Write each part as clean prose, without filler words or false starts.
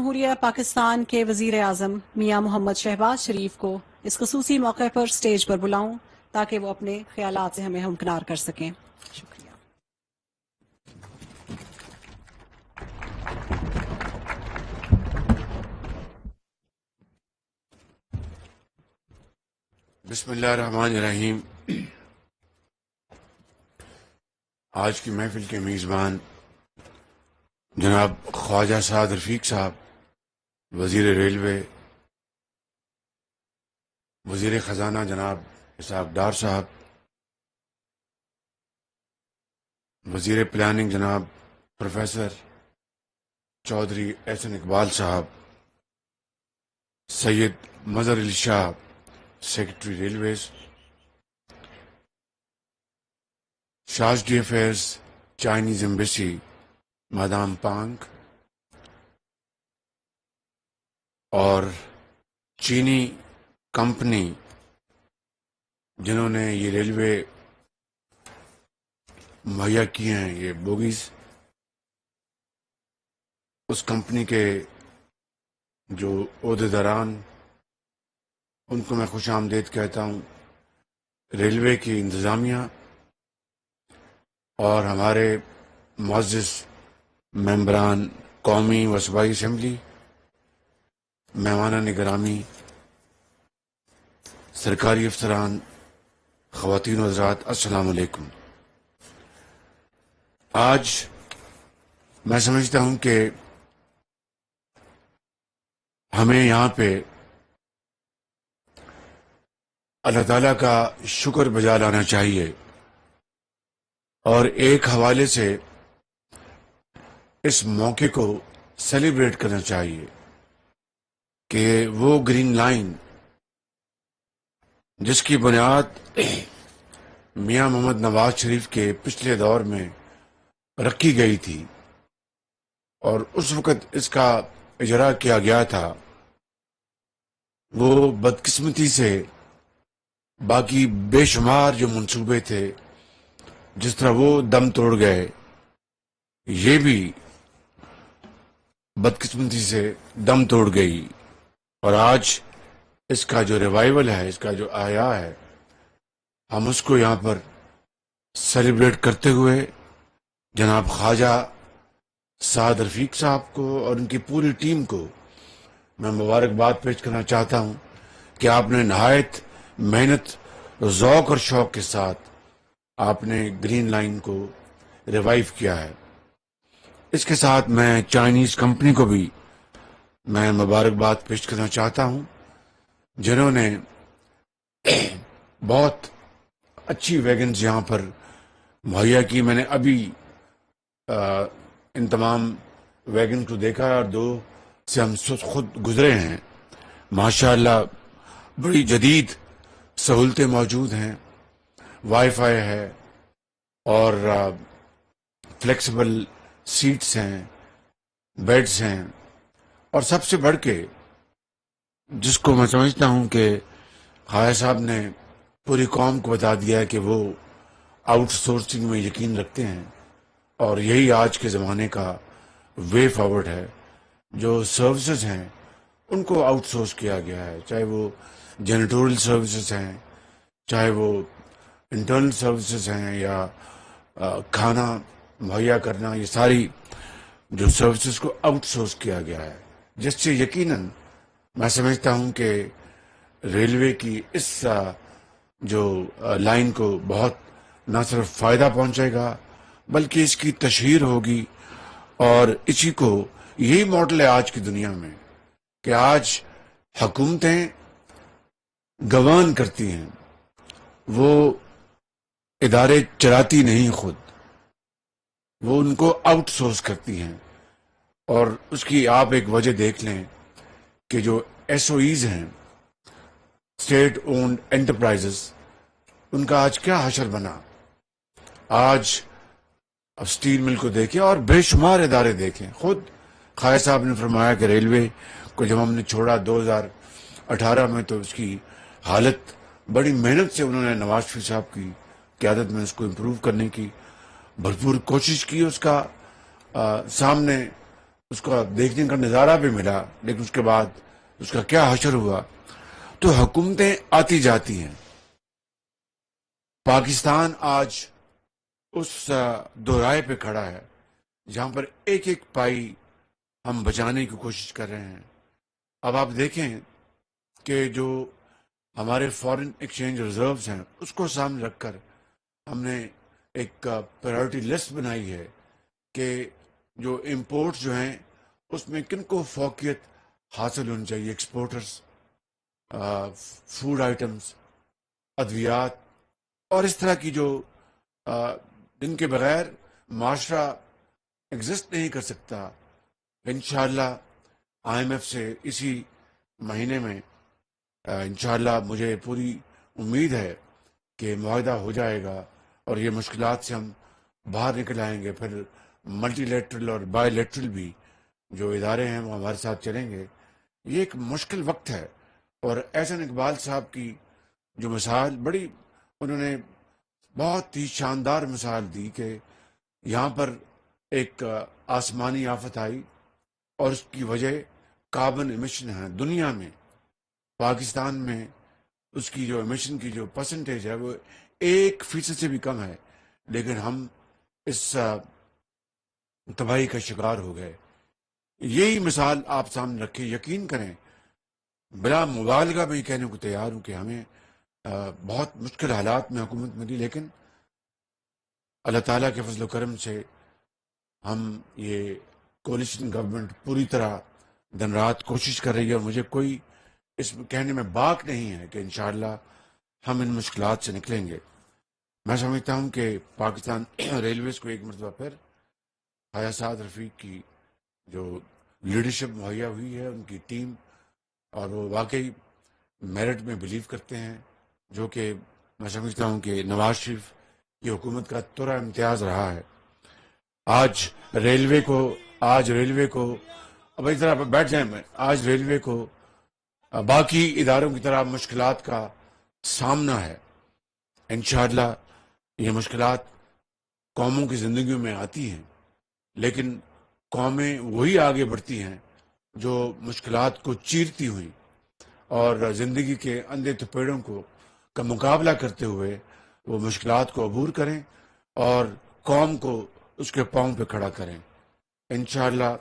جمہوریہ پاکستان کے وزیر اعظم میاں محمد شہباز شریف کو اس خصوصی موقع پر سٹیج پر بلاؤں تاکہ وہ اپنے خیالات سے ہمیں ہمکنار کر سکیں. شکریہ. بسم اللہ الرحمن الرحیم. آج کی محفل کے میزبان جناب خواجہ سعد رفیق صاحب، وزیر ریلوے، وزیر خزانہ جناب اسحاق ڈار صاحب، وزیر پلاننگ جناب professor Chaudhry Ahsan Iqbal Sahab, Syed Mazhar Ali Shah secretary railways, charge d' affaires Chinese embassy madam Pang, اور چینی کمپنی جنہوں نے یہ ریلوے مہیا کیے ہیں، یہ بوگیز، اس کمپنی کے جو عہدیداران، ان کو میں خوش آمدید کہتا ہوں. ریلوے کی انتظامیہ اور ہمارے معزز ممبران قومی و صوبائی اسمبلی، مہمانان گرامی، سرکاری افسران، خواتین و حضرات، السلام علیکم. آج میں سمجھتا ہوں کہ ہمیں یہاں پہ اللہ تعالیٰ کا شکر بجا لانا چاہیے، اور ایک حوالے سے اس موقع کو سیلیبریٹ کرنا چاہیے کہ وہ گرین لائن جس کی بنیاد میاں محمد نواز شریف کے پچھلے دور میں رکھی گئی تھی اور اس وقت اس کا اجرا کیا گیا تھا، وہ بدقسمتی سے باقی بے شمار جو منصوبے تھے جس طرح وہ دم توڑ گئے، یہ بھی بدقسمتی سے دم توڑ گئی. اور آج اس کا جو ریوائول ہے، اس کا جو احیاء ہے، ہم اس کو یہاں پر سیلیبریٹ کرتے ہوئے جناب خواجہ سعد رفیق صاحب کو اور ان کی پوری ٹیم کو میں مبارکباد پیش کرنا چاہتا ہوں کہ آپ نے نہایت محنت، ذوق اور شوق کے ساتھ آپ نے گرین لائن کو ریوائیو کیا ہے. اس کے ساتھ میں چائنیز کمپنی کو بھی میں مبارکباد پیش کرنا چاہتا ہوں، جنہوں نے بہت اچھی ویگنز یہاں پر مہیا کی. میں نے ابھی ان تمام ویگن کو دیکھا اور دو سے ہم خود گزرے ہیں. ماشاءاللہ بڑی جدید سہولتیں موجود ہیں، وائی فائی ہے اور فلیکسیبل سیٹس ہیں، بیڈز ہیں، اور سب سے بڑھ کے جس کو میں سمجھتا ہوں کہ خواجہ صاحب نے پوری قوم کو بتا دیا ہے کہ وہ آؤٹ سورسنگ میں یقین رکھتے ہیں، اور یہی آج کے زمانے کا وے فارورڈ ہے. جو سروسز ہیں ان کو آؤٹ سورس کیا گیا ہے، چاہے وہ جینیٹوریل سروسز ہیں، چاہے وہ انٹرنل سروسز ہیں، یا کھانا مہیا کرنا، یہ ساری جو سروسز کو آؤٹ سورس کیا گیا ہے، جس سے یقیناً میں سمجھتا ہوں کہ ریلوے کی اس جو لائن کو بہت نہ صرف فائدہ پہنچے گا بلکہ اس کی تشہیر ہوگی. اور اسی کو یہی ماڈل ہے آج کی دنیا میں کہ آج حکومتیں گوان کرتی ہیں، وہ ادارے چلاتی نہیں، خود وہ ان کو آؤٹ سورس کرتی ہیں. اور اس کی آپ ایک وجہ دیکھ لیں کہ جو ایس او ایز ہیں، اسٹیٹ اونڈ انٹرپرائزز، ان کا آج کیا حشر بنا. آج اب اسٹیل مل کو دیکھیں اور بے شمار ادارے دیکھیں. خود خواجہ صاحب نے فرمایا کہ ریلوے کو جب ہم نے چھوڑا 2018 میں تو اس کی حالت بڑی محنت سے انہوں نے نواز شریف صاحب کی قیادت میں اس کو امپروو کرنے کی بھرپور کوشش کی. اس کا سامنے اس کا دیکھنے کا نظارہ بھی ملا، لیکن اس کے بعد اس کا کیا حشر ہوا. تو حکومتیں آتی جاتی ہیں. پاکستان آج اس دورائے پہ کھڑا ہے جہاں پر ایک ایک پائی ہم بچانے کی کوشش کر رہے ہیں. اب آپ دیکھیں کہ جو ہمارے فارن ایکسچینج ریزروز ہیں اس کو سامنے رکھ کر ہم نے ایک پرائیورٹی لسٹ بنائی ہے کہ جو امپورٹس جو ہیں اس میں کن کو فوقیت حاصل ہونی چاہیے. ایکسپورٹرز، فوڈ آئٹمس، ادویات اور اس طرح کی جو جن کے بغیر معاشرہ ایگزسٹ نہیں کر سکتا. انشاءاللہ آئی ایم ایف سے اسی مہینے میں انشاءاللہ مجھے پوری امید ہے کہ معاہدہ ہو جائے گا اور یہ مشکلات سے ہم باہر نکل آئیں گے. پھر ملٹی لیٹرل اور بائی لیٹرل بھی جو ادارے ہیں وہ ہمارے ساتھ چلیں گے. یہ ایک مشکل وقت ہے. اور احسن اقبال صاحب کی جو مثال بڑی، انہوں نے بہت ہی شاندار مثال دی کہ یہاں پر ایک آسمانی آفت آئی اور اس کی وجہ کاربن ایمیشن ہے. دنیا میں پاکستان میں اس کی جو ایمیشن کی جو پرسنٹیج ہے وہ 1% سے بھی کم ہے، لیکن ہم اس تباہی کا شکار ہو گئے. یہی مثال آپ سامنے رکھیں. یقین کریں، بلا مبالغہ میں یہ کہنے کو تیار ہوں کہ ہمیں بہت مشکل حالات میں حکومت ملی، لیکن اللہ تعالیٰ کے فضل و کرم سے ہم یہ کولیشن گورنمنٹ پوری طرح دن رات کوشش کر رہی ہے. اور مجھے کوئی اس کہنے میں باک نہیں ہے کہ انشاءاللہ ہم ان مشکلات سے نکلیں گے. میں سمجھتا ہوں کہ پاکستان ریلویز کو ایک مرتبہ پھر خواجہ سعد رفیق کی جو لیڈرشپ مہیا ہوئی ہے، ان کی ٹیم، اور وہ واقعی میرٹ میں بلیو کرتے ہیں، جو کہ میں سمجھتا ہوں کہ نواز شریف کی حکومت کا ترا امتیاز رہا ہے. آج ریلوے کو اب اس طرح بیٹھ جائیں، آج ریلوے کو باقی اداروں کی طرح مشکلات کا سامنا ہے. انشاءاللہ یہ مشکلات قوموں کی زندگیوں میں آتی ہیں، لیکن قومیں وہی آگے بڑھتی ہیں جو مشکلات کو چیرتی ہوئی اور زندگی کے اندھے تپیڑوں کا مقابلہ کرتے ہوئے وہ مشکلات کو عبور کریں اور قوم کو اس کے پاؤں پہ کھڑا کریں. انشاءاللہ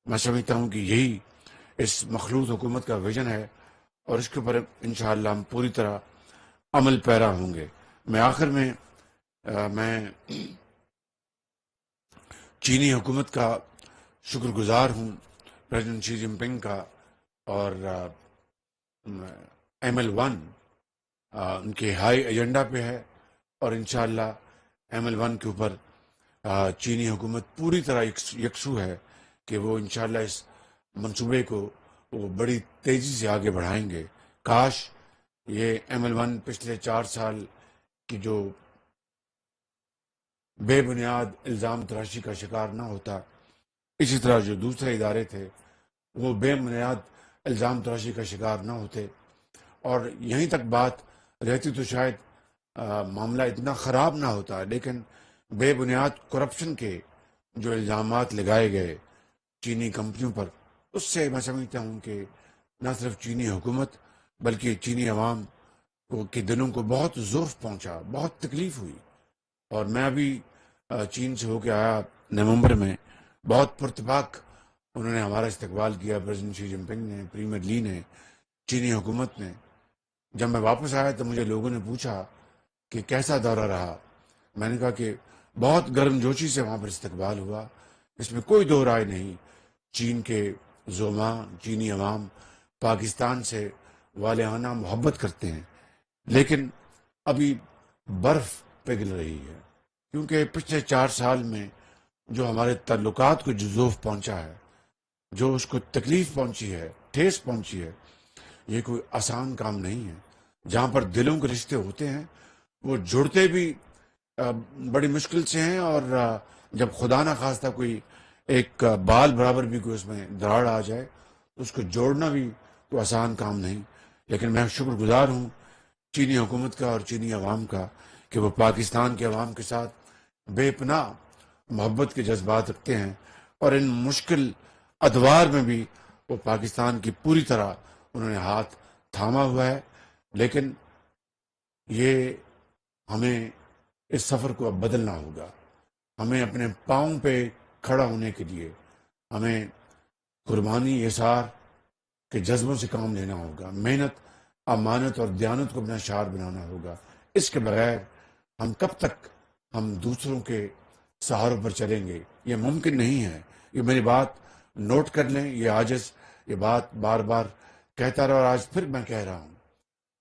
میں سمجھتا ہوں کہ یہی اس مخلوط حکومت کا ویژن ہے اور اس کے اوپر انشاءاللہ ہم پوری طرح عمل پیرا ہوں گے. میں آخر میں چینی حکومت کا شکر گزار ہوں، پریزیڈنٹ شی جن پنگ کا، اور ML1 ان کے ہائی ایجنڈا پہ ہے. اور انشاءاللہ ML1 کے اوپر چینی حکومت پوری طرح یکسو ہے کہ وہ انشاءاللہ اس منصوبے کو وہ بڑی تیزی سے آگے بڑھائیں گے. کاش یہ ML1 پچھلے 4 سال کی جو بے بنیاد الزام تراشی کا شکار نہ ہوتا. اسی طرح جو دوسرے ادارے تھے وہ بے بنیاد الزام تراشی کا شکار نہ ہوتے، اور یہیں تک بات رہتی تو شاید معاملہ اتنا خراب نہ ہوتا. لیکن بے بنیاد کرپشن کے جو الزامات لگائے گئے چینی کمپنیوں پر، اس سے میں سمجھتا ہوں کہ نہ صرف چینی حکومت بلکہ چینی عوام کے دلوں کو بہت ضعف پہنچا، بہت تکلیف ہوئی. اور میں ابھی چین سے ہو کے آیا نومبر میں، بہت پرتپاک انہوں نے ہمارا استقبال کیا، پریزیڈنٹ شی جن پنگ نے، پریمیئر لی نے، چینی حکومت نے. جب میں واپس آیا تو مجھے لوگوں نے پوچھا کہ کیسا دورہ رہا. میں نے کہا کہ بہت گرم جوشی سے وہاں پر استقبال ہوا، اس میں کوئی دو رائے نہیں. چین کے زعما، چینی عوام پاکستان سے والہانہ محبت کرتے ہیں، لیکن ابھی برف پگھل رہی ہے، کیونکہ پچھلے 4 سال میں جو ہمارے تعلقات کو جو ضعف پہنچا ہے، جو اس کو تکلیف پہنچی ہے، ٹھیس پہنچی ہے، یہ کوئی آسان کام نہیں ہے. جہاں پر دلوں کے رشتے ہوتے ہیں وہ جڑتے بھی بڑی مشکل سے ہیں، اور جب خدا نہ خواستہ کوئی ایک بال برابر بھی کوئی اس میں دراڑ آ جائے تو اس کو جوڑنا بھی کوئی آسان کام نہیں. لیکن میں شکر گزار ہوں چینی حکومت کا اور چینی عوام کا کہ وہ پاکستان کے عوام کے ساتھ بے پناہ محبت کے جذبات رکھتے ہیں، اور ان مشکل ادوار میں بھی وہ پاکستان کی پوری طرح انہوں نے ہاتھ تھاما ہوا ہے. لیکن یہ ہمیں اس سفر کو اب بدلنا ہوگا. ہمیں اپنے پاؤں پہ کھڑا ہونے کے لیے ہمیں قربانی احسار کے جذبوں سے کام لینا ہوگا. محنت، امانت اور دیانت کو اپنا شعار بنانا ہوگا. اس کے بغیر ہم کب تک ہم دوسروں کے سہاروں پر چلیں گے؟ یہ ممکن نہیں ہے. یہ میری بات نوٹ کر لیں. یہ عاجز یہ بات بار بار کہتا رہا اور آج پھر میں کہہ رہا ہوں.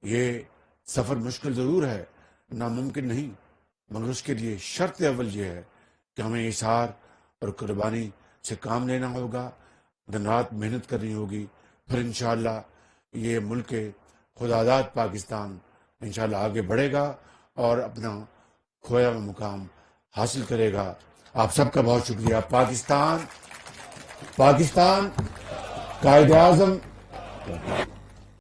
یہ سفر مشکل ضرور ہے، ناممکن نہیں، مگر اس کے لیے شرط اول یہ ہے کہ ہمیں احسار اور قربانی سے کام لینا ہوگا، دن رات محنت کرنی ہوگی. پھر انشاءاللہ یہ ملک خداداد پاکستان انشاءاللہ آگے بڑھے گا اور اپنا کھویا ہوا مقام حاصل کرے گا. آپ سب کا بہت شکریہ. پاکستان قائد اعظم